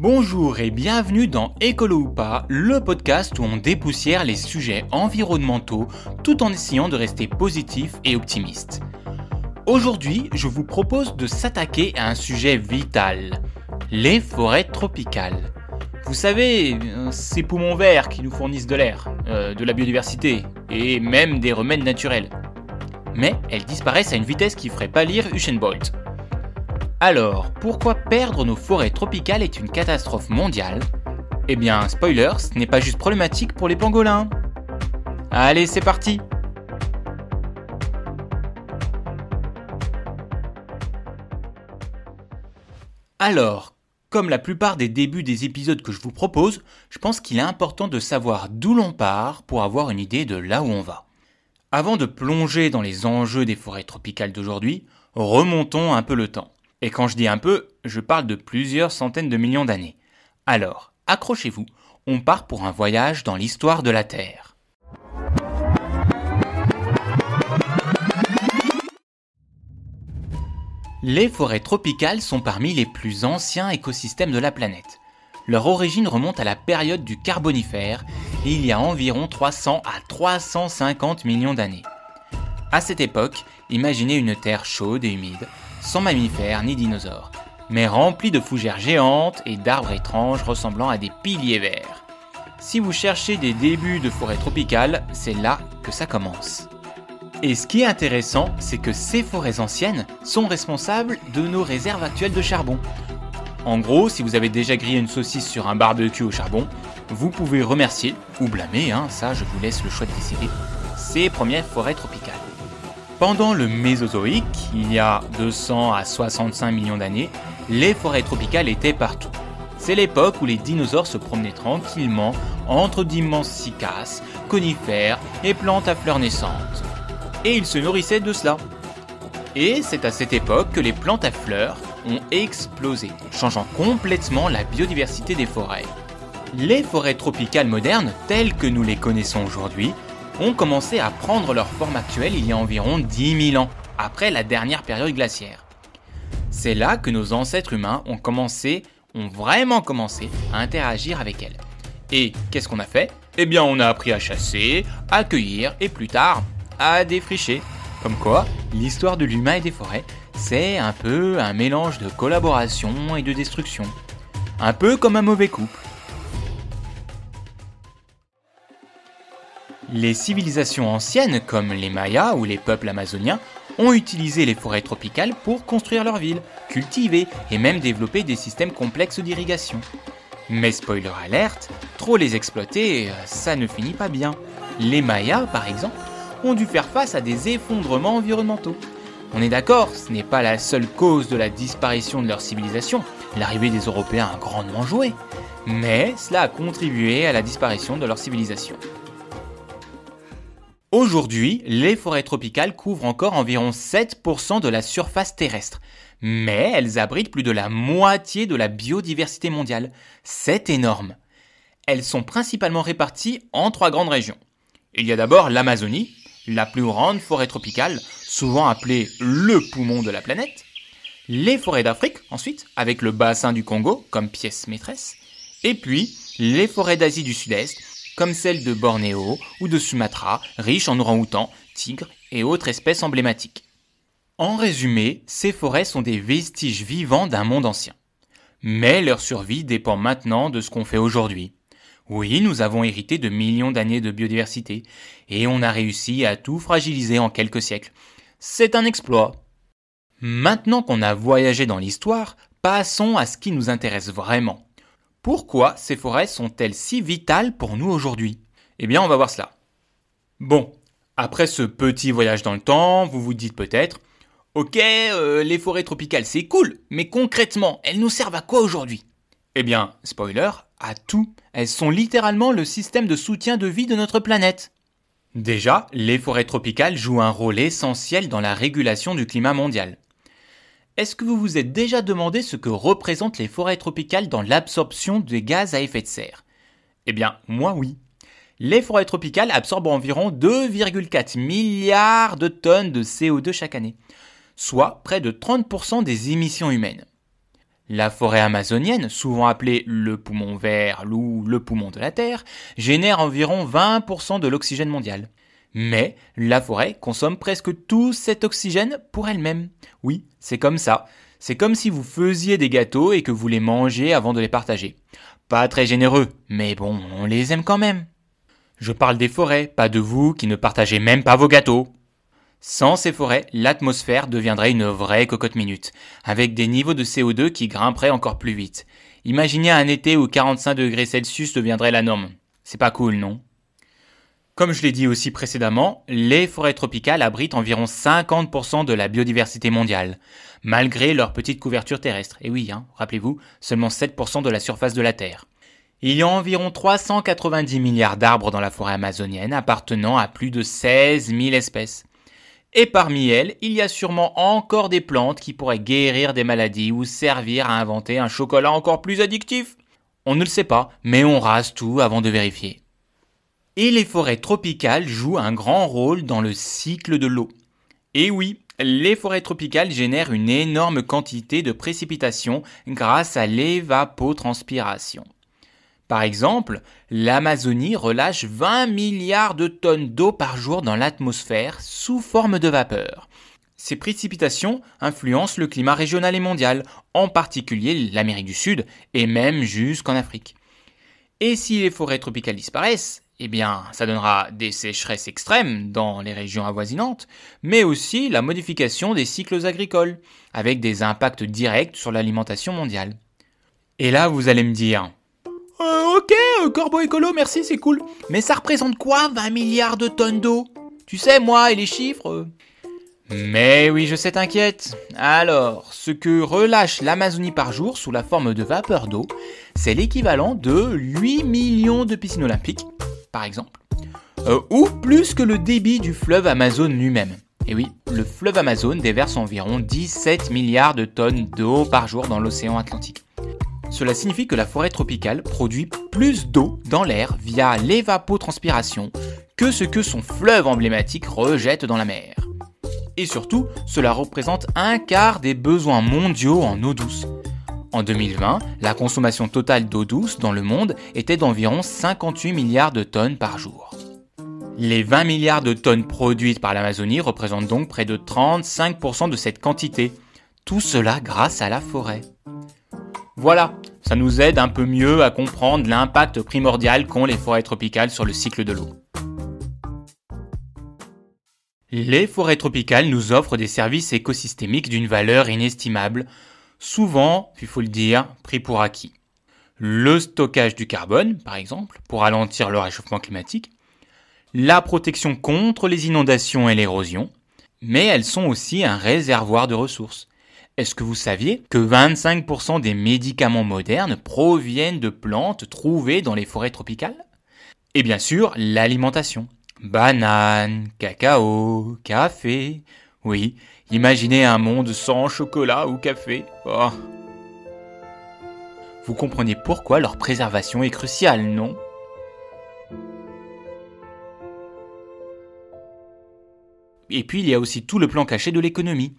Bonjour et bienvenue dans Écolo ou pas, le podcast où on dépoussière les sujets environnementaux tout en essayant de rester positif et optimiste. Aujourd'hui, je vous propose de s'attaquer à un sujet vital, les forêts tropicales. Vous savez, ces poumons verts qui nous fournissent de l'air, de la biodiversité et même des remèdes naturels. Mais elles disparaissent à une vitesse qui ferait pâlir Usain Bolt. Alors, pourquoi perdre nos forêts tropicales est une catastrophe mondiale ? Eh bien, spoiler, ce n'est pas juste problématique pour les pangolins. Allez, c'est parti ! Alors, comme la plupart des débuts des épisodes que je vous propose, je pense qu'il est important de savoir d'où l'on part pour avoir une idée de là où on va. Avant de plonger dans les enjeux des forêts tropicales d'aujourd'hui, remontons un peu le temps. Et quand je dis un peu, je parle de plusieurs centaines de millions d'années. Alors, accrochez-vous, on part pour un voyage dans l'histoire de la Terre. Les forêts tropicales sont parmi les plus anciens écosystèmes de la planète. Leur origine remonte à la période du Carbonifère, il y a environ 300 à 350 millions d'années. À cette époque, imaginez une terre chaude et humide, sans mammifères ni dinosaures, mais remplie de fougères géantes et d'arbres étranges ressemblant à des piliers verts. Si vous cherchez des débuts de forêt tropicale, c'est là que ça commence. Et ce qui est intéressant, c'est que ces forêts anciennes sont responsables de nos réserves actuelles de charbon. En gros, si vous avez déjà grillé une saucisse sur un barbecue au charbon, vous pouvez remercier, ou blâmer, ça je vous laisse le choix de décider, ces premières forêts tropicales. Pendant le Mésozoïque, il y a 200 à 65 millions d'années, les forêts tropicales étaient partout. C'est l'époque où les dinosaures se promenaient tranquillement entre d'immenses cycas, conifères et plantes à fleurs naissantes. Et ils se nourrissaient de cela. Et c'est à cette époque que les plantes à fleurs ont explosé, changeant complètement la biodiversité des forêts. Les forêts tropicales modernes, telles que nous les connaissons aujourd'hui, ont commencé à prendre leur forme actuelle il y a environ 10 000 ans, après la dernière période glaciaire. C'est là que nos ancêtres humains ont vraiment commencé à interagir avec elles. Et qu'est-ce qu'on a fait ? Eh bien, on a appris à chasser, à cueillir et plus tard, à défricher. Comme quoi, l'histoire de l'humain et des forêts, c'est un peu un mélange de collaboration et de destruction. Un peu comme un mauvais couple. Les civilisations anciennes, comme les Mayas ou les peuples amazoniens, ont utilisé les forêts tropicales pour construire leurs villes, cultiver et même développer des systèmes complexes d'irrigation. Mais spoiler alerte, trop les exploiter, ça ne finit pas bien. Les Mayas, par exemple, ont dû faire face à des effondrements environnementaux. On est d'accord, ce n'est pas la seule cause de la disparition de leur civilisation, l'arrivée des Européens a grandement joué, mais cela a contribué à la disparition de leur civilisation. Aujourd'hui, les forêts tropicales couvrent encore environ 7% de la surface terrestre, mais elles abritent plus de la moitié de la biodiversité mondiale. C'est énorme. Elles sont principalement réparties en 3 grandes régions. Il y a d'abord l'Amazonie, la plus grande forêt tropicale, souvent appelée le poumon de la planète. Les forêts d'Afrique, ensuite, avec le bassin du Congo comme pièce maîtresse. Et puis, les forêts d'Asie du Sud-Est, comme celles de Bornéo ou de Sumatra, riches en orang-outans, tigres et autres espèces emblématiques. En résumé, ces forêts sont des vestiges vivants d'un monde ancien. Mais leur survie dépend maintenant de ce qu'on fait aujourd'hui. Oui, nous avons hérité de millions d'années de biodiversité, et on a réussi à tout fragiliser en quelques siècles. C'est un exploit. Maintenant qu'on a voyagé dans l'histoire, passons à ce qui nous intéresse vraiment. Pourquoi ces forêts sont-elles si vitales pour nous aujourd'hui ? Eh bien, on va voir cela. Bon, après ce petit voyage dans le temps, vous vous dites peut-être « Ok, les forêts tropicales c'est cool, mais concrètement, elles nous servent à quoi aujourd'hui ?» Eh bien, spoiler, à tout. Elles sont littéralement le système de soutien de vie de notre planète. Déjà, les forêts tropicales jouent un rôle essentiel dans la régulation du climat mondial. Est-ce que vous vous êtes déjà demandé ce que représentent les forêts tropicales dans l'absorption des gaz à effet de serre ? Eh bien, moi oui. Les forêts tropicales absorbent environ 2,4 milliards de tonnes de CO2 chaque année, soit près de 30% des émissions humaines. La forêt amazonienne, souvent appelée le poumon vert ou le poumon de la Terre, génère environ 20% de l'oxygène mondial. Mais la forêt consomme presque tout cet oxygène pour elle-même. Oui, c'est comme ça. C'est comme si vous faisiez des gâteaux et que vous les mangez avant de les partager. Pas très généreux, mais bon, on les aime quand même. Je parle des forêts, pas de vous qui ne partagez même pas vos gâteaux. Sans ces forêts, l'atmosphère deviendrait une vraie cocotte minute, avec des niveaux de CO2 qui grimperaient encore plus vite. Imaginez un été où 45 degrés Celsius deviendrait la norme. C'est pas cool, non? Comme je l'ai dit aussi précédemment, les forêts tropicales abritent environ 50% de la biodiversité mondiale, malgré leur petite couverture terrestre. Et oui, rappelez-vous, seulement 7% de la surface de la Terre. Il y a environ 390 milliards d'arbres dans la forêt amazonienne, appartenant à plus de 16 000 espèces. Et parmi elles, il y a sûrement encore des plantes qui pourraient guérir des maladies ou servir à inventer un chocolat encore plus addictif. On ne le sait pas, mais on rase tout avant de vérifier. Et les forêts tropicales jouent un grand rôle dans le cycle de l'eau. Et oui, les forêts tropicales génèrent une énorme quantité de précipitations grâce à l'évapotranspiration. Par exemple, l'Amazonie relâche 20 milliards de tonnes d'eau par jour dans l'atmosphère sous forme de vapeur. Ces précipitations influencent le climat régional et mondial, en particulier l'Amérique du Sud et même jusqu'en Afrique. Et si les forêts tropicales disparaissent, ça donnera des sécheresses extrêmes dans les régions avoisinantes, mais aussi la modification des cycles agricoles, avec des impacts directs sur l'alimentation mondiale. Et là, vous allez me dire... Ok, Corbeau Écolo, merci, c'est cool. Mais ça représente quoi, 20 milliards de tonnes d'eau? Tu sais, moi et les chiffres... Mais oui, je sais, t'inquiète. Alors, ce que relâche l'Amazonie par jour sous la forme de vapeur d'eau, c'est l'équivalent de 8 millions de piscines olympiques, par exemple. Ou plus que le débit du fleuve Amazon lui-même. Et oui, le fleuve Amazon déverse environ 17 milliards de tonnes d'eau par jour dans l'océan Atlantique. Cela signifie que la forêt tropicale produit plus d'eau dans l'air via l'évapotranspiration que ce que son fleuve emblématique rejette dans la mer. Et surtout, cela représente un quart des besoins mondiaux en eau douce. En 2020, la consommation totale d'eau douce dans le monde était d'environ 58 milliards de tonnes par jour. Les 20 milliards de tonnes produites par l'Amazonie représentent donc près de 35% de cette quantité. Tout cela grâce à la forêt. Voilà, ça nous aide un peu mieux à comprendre l'impact primordial qu'ont les forêts tropicales sur le cycle de l'eau. Les forêts tropicales nous offrent des services écosystémiques d'une valeur inestimable, souvent, il faut le dire, pris pour acquis. Le stockage du carbone, par exemple, pour ralentir le réchauffement climatique, la protection contre les inondations et l'érosion, mais elles sont aussi un réservoir de ressources. Est-ce que vous saviez que 25% des médicaments modernes proviennent de plantes trouvées dans les forêts tropicales? Et bien sûr, l'alimentation. Bananes, cacao, café. Oui, imaginez un monde sans chocolat ou café. Oh. Vous comprenez pourquoi leur préservation est cruciale, non? Et puis il y a aussi tout le plan caché de l'économie.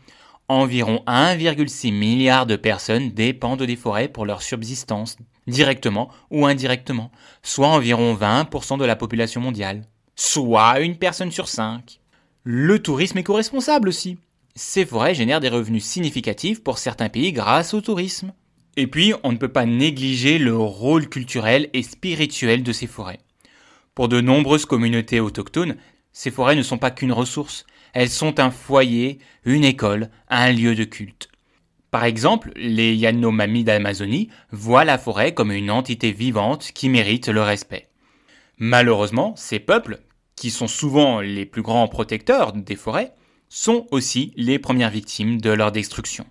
Environ 1,6 milliard de personnes dépendent des forêts pour leur subsistance, directement ou indirectement, soit environ 20% de la population mondiale, soit une personne sur 5. Le tourisme éco-responsable aussi. Ces forêts génèrent des revenus significatifs pour certains pays grâce au tourisme. Et puis, on ne peut pas négliger le rôle culturel et spirituel de ces forêts. Pour de nombreuses communautés autochtones, ces forêts ne sont pas qu'une ressource. Elles sont un foyer, une école, un lieu de culte. Par exemple, les Yanomami d'Amazonie voient la forêt comme une entité vivante qui mérite le respect. Malheureusement, ces peuples, qui sont souvent les plus grands protecteurs des forêts, sont aussi les premières victimes de leur destruction.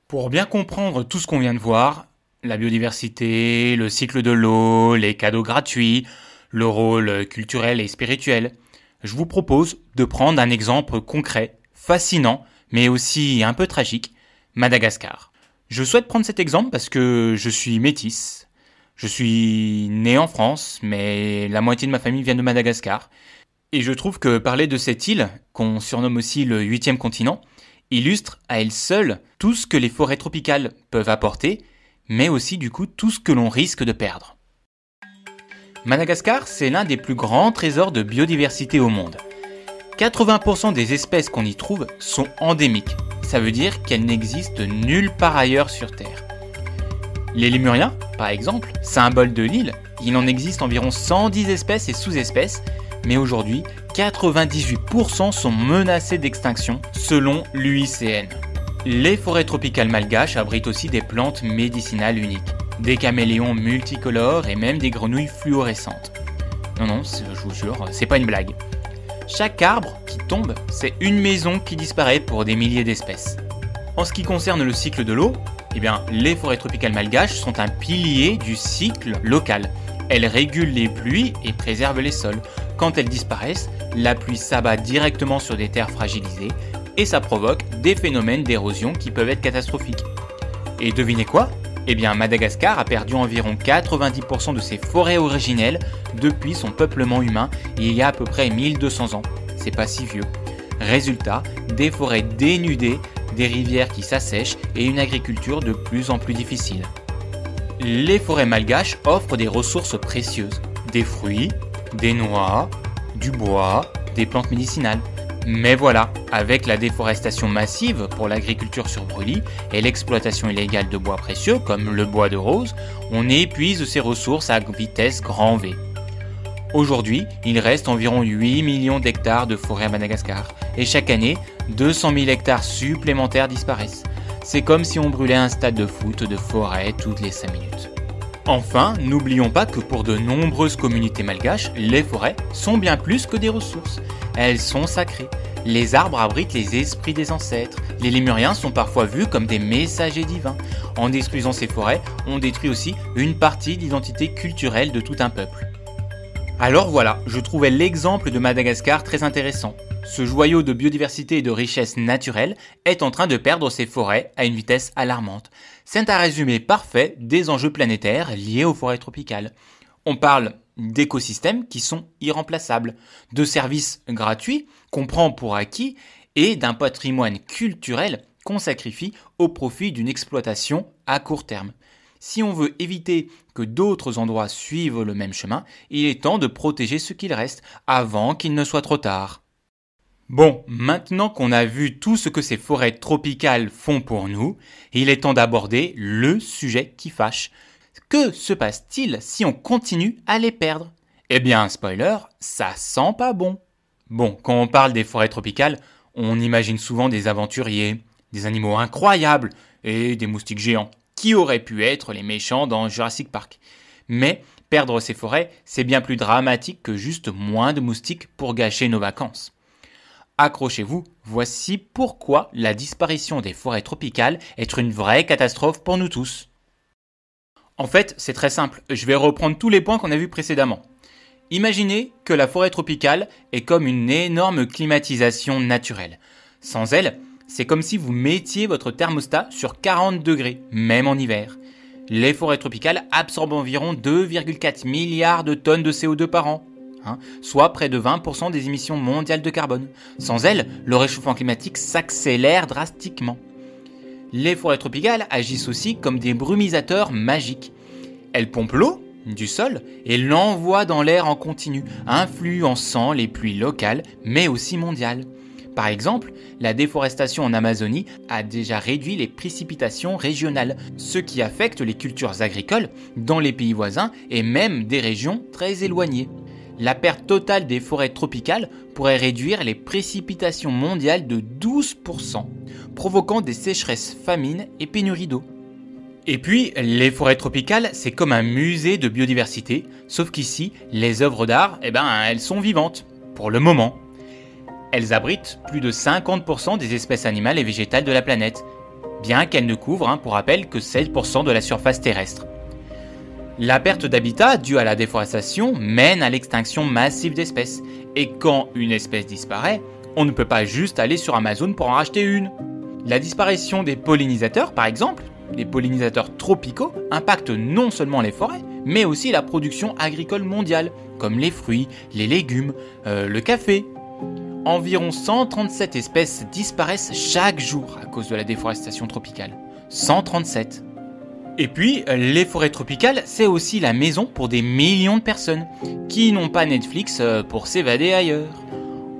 Pour bien comprendre tout ce qu'on vient de voir, la biodiversité, le cycle de l'eau, les cadeaux gratuits, le rôle culturel et spirituel, je vous propose de prendre un exemple concret, fascinant, mais aussi un peu tragique, Madagascar. Je souhaite prendre cet exemple parce que je suis métisse. Je suis né en France, mais la moitié de ma famille vient de Madagascar. Et je trouve que parler de cette île, qu'on surnomme aussi le 8e continent, illustre à elle seule tout ce que les forêts tropicales peuvent apporter, mais aussi du coup tout ce que l'on risque de perdre. Madagascar, c'est l'un des plus grands trésors de biodiversité au monde. 80% des espèces qu'on y trouve sont endémiques, ça veut dire qu'elles n'existent nulle part ailleurs sur Terre. Les lémuriens, par exemple, symbole de l'île, il en existe environ 110 espèces et sous-espèces, mais aujourd'hui, 98% sont menacés d'extinction selon l'UICN. Les forêts tropicales malgaches abritent aussi des plantes médicinales uniques, des caméléons multicolores et même des grenouilles fluorescentes. Non, je vous jure, c'est pas une blague. Chaque arbre qui tombe, c'est une maison qui disparaît pour des milliers d'espèces. En ce qui concerne le cycle de l'eau, les forêts tropicales malgaches sont un pilier du cycle local. Elles régulent les pluies et préservent les sols. Quand elles disparaissent, la pluie s'abat directement sur des terres fragilisées et ça provoque des phénomènes d'érosion qui peuvent être catastrophiques. Et devinez quoi ? Madagascar a perdu environ 90% de ses forêts originelles depuis son peuplement humain il y a à peu près 1200 ans. C'est pas si vieux. Résultat, des forêts dénudées, des rivières qui s'assèchent et une agriculture de plus en plus difficile. Les forêts malgaches offrent des ressources précieuses, des fruits, des noix, du bois, des plantes médicinales. Mais voilà, avec la déforestation massive pour l'agriculture sur brûlis et l'exploitation illégale de bois précieux comme le bois de rose, on épuise ces ressources à vitesse grand V. Aujourd'hui, il reste environ 8 millions d'hectares de forêt à Madagascar et chaque année, 200 000 hectares supplémentaires disparaissent. C'est comme si on brûlait un stade de foot de forêt toutes les 5 minutes. Enfin, n'oublions pas que pour de nombreuses communautés malgaches, les forêts sont bien plus que des ressources. Elles sont sacrées. Les arbres abritent les esprits des ancêtres. Les lémuriens sont parfois vus comme des messagers divins. En détruisant ces forêts, on détruit aussi une partie de l'identité culturelle de tout un peuple. Alors voilà, je trouvais l'exemple de Madagascar très intéressant. Ce joyau de biodiversité et de richesse naturelle est en train de perdre ses forêts à une vitesse alarmante. C'est un résumé parfait des enjeux planétaires liés aux forêts tropicales. On parle d'écosystèmes qui sont irremplaçables, de services gratuits qu'on prend pour acquis et d'un patrimoine culturel qu'on sacrifie au profit d'une exploitation à court terme. Si on veut éviter que d'autres endroits suivent le même chemin, il est temps de protéger ce qu'il reste avant qu'il ne soit trop tard. Bon, maintenant qu'on a vu tout ce que ces forêts tropicales font pour nous, il est temps d'aborder le sujet qui fâche. Que se passe-t-il si on continue à les perdre ? Spoiler, ça sent pas bon. Bon, quand on parle des forêts tropicales, on imagine souvent des aventuriers, des animaux incroyables et des moustiques géants, qui auraient pu être les méchants dans Jurassic Park. Mais perdre ces forêts, c'est bien plus dramatique que juste moins de moustiques pour gâcher nos vacances. Accrochez-vous, voici pourquoi la disparition des forêts tropicales est une vraie catastrophe pour nous tous. En fait, c'est très simple, je vais reprendre tous les points qu'on a vus précédemment. Imaginez que la forêt tropicale est comme une énorme climatisation naturelle. Sans elle, c'est comme si vous mettiez votre thermostat sur 40 degrés, même en hiver. Les forêts tropicales absorbent environ 2,4 milliards de tonnes de CO2 par an. Soit près de 20% des émissions mondiales de carbone. Sans elles, le réchauffement climatique s'accélère drastiquement. Les forêts tropicales agissent aussi comme des brumisateurs magiques. Elles pompent l'eau du sol et l'envoient dans l'air en continu, influençant les pluies locales mais aussi mondiales. Par exemple, la déforestation en Amazonie a déjà réduit les précipitations régionales, ce qui affecte les cultures agricoles dans les pays voisins et même des régions très éloignées. La perte totale des forêts tropicales pourrait réduire les précipitations mondiales de 12%, provoquant des sécheresses, famines et pénuries d'eau. Et puis, les forêts tropicales, c'est comme un musée de biodiversité, sauf qu'ici, les œuvres d'art, elles sont vivantes, pour le moment. Elles abritent plus de 50% des espèces animales et végétales de la planète, bien qu'elles ne couvrent, pour rappel, que 7% de la surface terrestre. La perte d'habitat due à la déforestation mène à l'extinction massive d'espèces. Et quand une espèce disparaît, on ne peut pas juste aller sur Amazon pour en racheter une. La disparition des pollinisateurs, par exemple, les pollinisateurs tropicaux, impactent non seulement les forêts, mais aussi la production agricole mondiale, comme les fruits, les légumes, le café. Environ 137 espèces disparaissent chaque jour à cause de la déforestation tropicale. 137. Et puis, les forêts tropicales, c'est aussi la maison pour des millions de personnes qui n'ont pas Netflix pour s'évader ailleurs.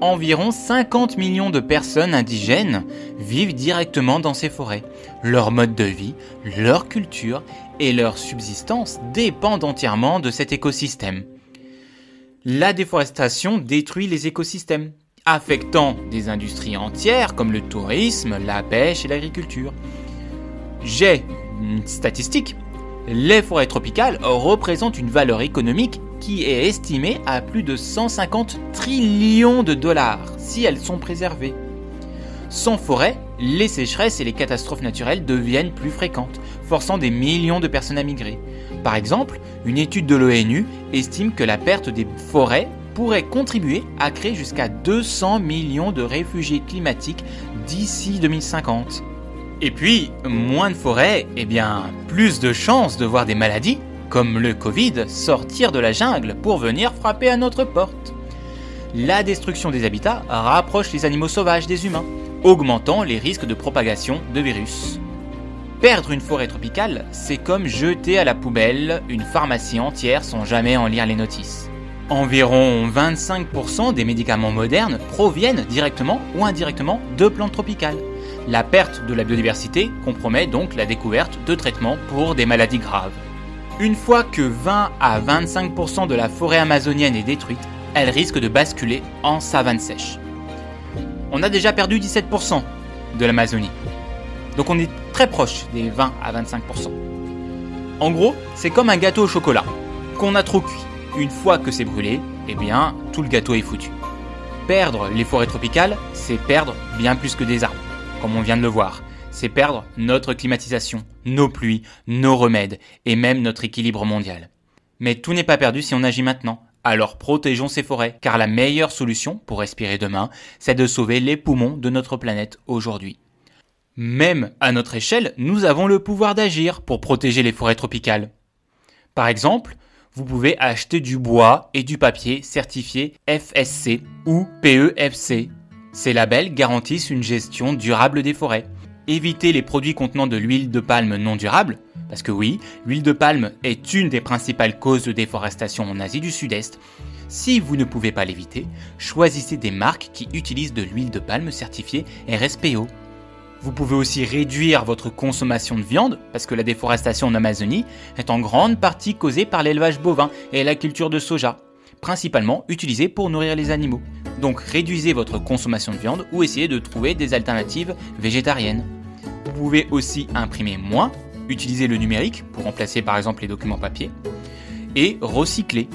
Environ 50 millions de personnes indigènes vivent directement dans ces forêts. Leur mode de vie, leur culture et leur subsistance dépendent entièrement de cet écosystème. La déforestation détruit les écosystèmes, affectant des industries entières comme le tourisme, la pêche et l'agriculture. J'ai une statistique. Les forêts tropicales représentent une valeur économique qui est estimée à plus de 150 trillions de dollars si elles sont préservées. Sans forêt, les sécheresses et les catastrophes naturelles deviennent plus fréquentes, forçant des millions de personnes à migrer. Par exemple, une étude de l'ONU estime que la perte des forêts pourrait contribuer à créer jusqu'à 200 millions de réfugiés climatiques d'ici 2050. Et puis, moins de forêts, plus de chances de voir des maladies, comme le Covid, sortir de la jungle pour venir frapper à notre porte. La destruction des habitats rapproche les animaux sauvages des humains, augmentant les risques de propagation de virus. Perdre une forêt tropicale, c'est comme jeter à la poubelle une pharmacie entière sans jamais en lire les notices. Environ 25% des médicaments modernes proviennent directement ou indirectement de plantes tropicales. La perte de la biodiversité compromet donc la découverte de traitements pour des maladies graves. Une fois que 20 à 25% de la forêt amazonienne est détruite, elle risque de basculer en savane sèche. On a déjà perdu 17% de l'Amazonie. Donc on est très proche des 20 à 25%. En gros, c'est comme un gâteau au chocolat qu'on a trop cuit. Une fois que c'est brûlé, tout le gâteau est foutu. Perdre les forêts tropicales, c'est perdre bien plus que des arbres, comme on vient de le voir. C'est perdre notre climatisation, nos pluies, nos remèdes et même notre équilibre mondial. Mais tout n'est pas perdu si on agit maintenant. Alors protégeons ces forêts, car la meilleure solution pour respirer demain, c'est de sauver les poumons de notre planète aujourd'hui. Même à notre échelle, nous avons le pouvoir d'agir pour protéger les forêts tropicales. Par exemple, vous pouvez acheter du bois et du papier certifiés FSC ou PEFC. Ces labels garantissent une gestion durable des forêts. Évitez les produits contenant de l'huile de palme non durable, parce que oui, l'huile de palme est une des principales causes de déforestation en Asie du Sud-Est. Si vous ne pouvez pas l'éviter, choisissez des marques qui utilisent de l'huile de palme certifiée RSPO. Vous pouvez aussi réduire votre consommation de viande, parce que la déforestation en Amazonie est en grande partie causée par l'élevage bovin et la culture de soja, principalement utilisée pour nourrir les animaux. Donc réduisez votre consommation de viande ou essayez de trouver des alternatives végétariennes. Vous pouvez aussi imprimer moins, utiliser le numérique pour remplacer par exemple les documents papier, et recycler.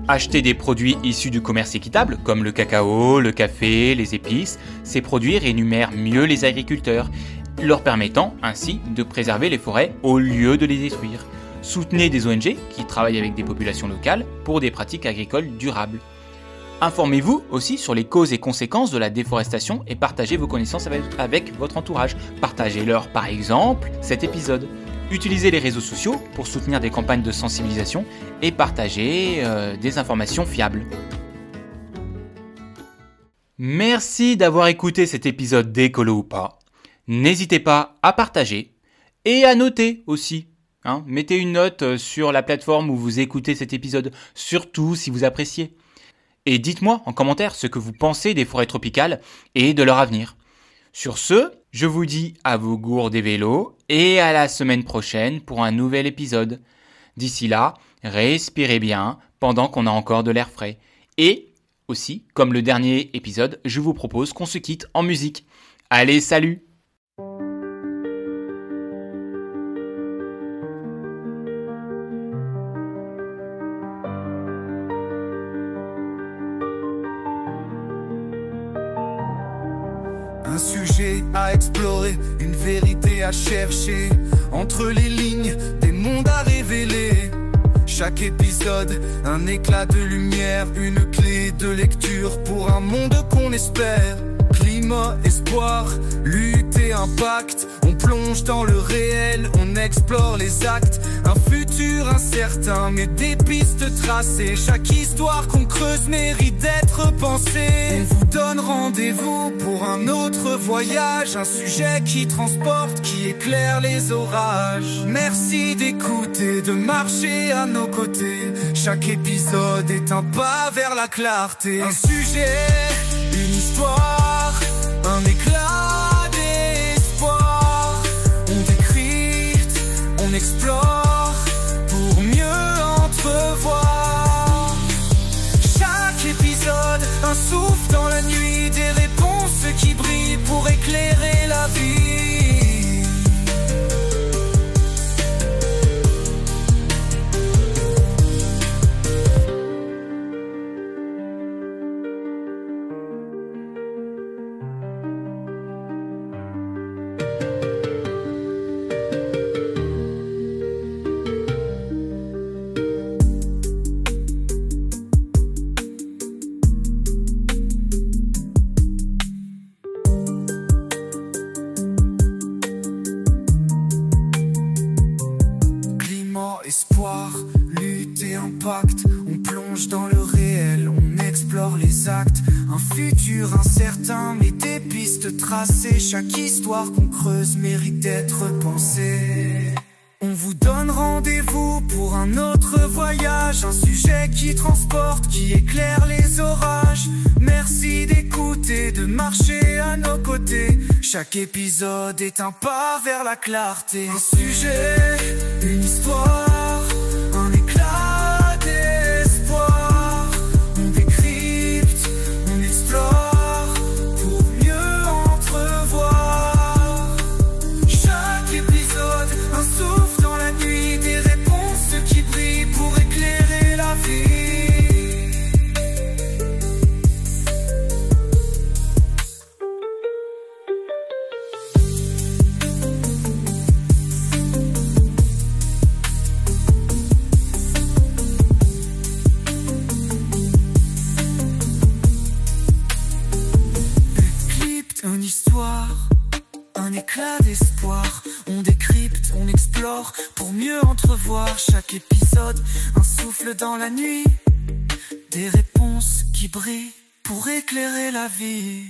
Acheter des produits issus du commerce équitable, comme le cacao, le café, les épices. Ces produits rémunèrent mieux les agriculteurs, leur permettant ainsi de préserver les forêts au lieu de les détruire. Soutenez des ONG qui travaillent avec des populations locales pour des pratiques agricoles durables. Informez-vous aussi sur les causes et conséquences de la déforestation et partagez vos connaissances avec votre entourage. Partagez-leur par exemple cet épisode. Utilisez les réseaux sociaux pour soutenir des campagnes de sensibilisation et partager des informations fiables. Merci d'avoir écouté cet épisode d'Écolo ou pas. N'hésitez pas à partager et à noter aussi. Mettez une note sur la plateforme où vous écoutez cet épisode, surtout si vous appréciez. Et dites-moi en commentaire ce que vous pensez des forêts tropicales et de leur avenir. Sur ce, je vous dis à vos gourdes et vélos et à la semaine prochaine pour un nouvel épisode. D'ici là, respirez bien pendant qu'on a encore de l'air frais. Et aussi, comme le dernier épisode, je vous propose qu'on se quitte en musique. Allez, salut! Un sujet à explorer, une vérité à chercher, entre les lignes, des mondes à révéler. Chaque épisode, un éclat de lumière, une clé de lecture pour un monde qu'on espère. Climat, espoir, lutte et impact. On plonge dans le réel, on explore les actes. Un futur incertain, mais des pistes tracées. Chaque histoire qu'on creuse mérite d'être pensée. On vous donne rendez-vous pour un autre voyage. Un sujet qui transporte, qui éclaire les orages. Merci d'écouter, de marcher à nos côtés. Chaque épisode est un pas vers la clarté. Un sujet, une histoire, un éclat d'espoir. On décrypte, on explore pour mieux entrevoir. Chaque épisode, un souffle dans la nuit, des réponses qui brillent pour éclairer la vie. Espoir, lutte et impact. On plonge dans le réel, on explore les actes. Un futur incertain, mais des pistes tracées. Chaque histoire qu'on creuse mérite d'être pensée. On vous donne rendez-vous pour un autre voyage. Un sujet qui transporte, qui éclaire les orages. Merci d'écouter, de marcher à nos côtés. Chaque épisode est un pas vers la clarté. Un sujet, une histoire, un éclat d'espoir. On décrypte, on explore pour mieux entrevoir. Chaque épisode, un souffle dans la nuit, des réponses qui brillent pour éclairer la vie. Une histoire, un éclat d'espoir. On décrypte, on explore pour mieux entrevoir. Chaque épisode, un souffle dans la nuit, des réponses qui brillent pour éclairer la vie.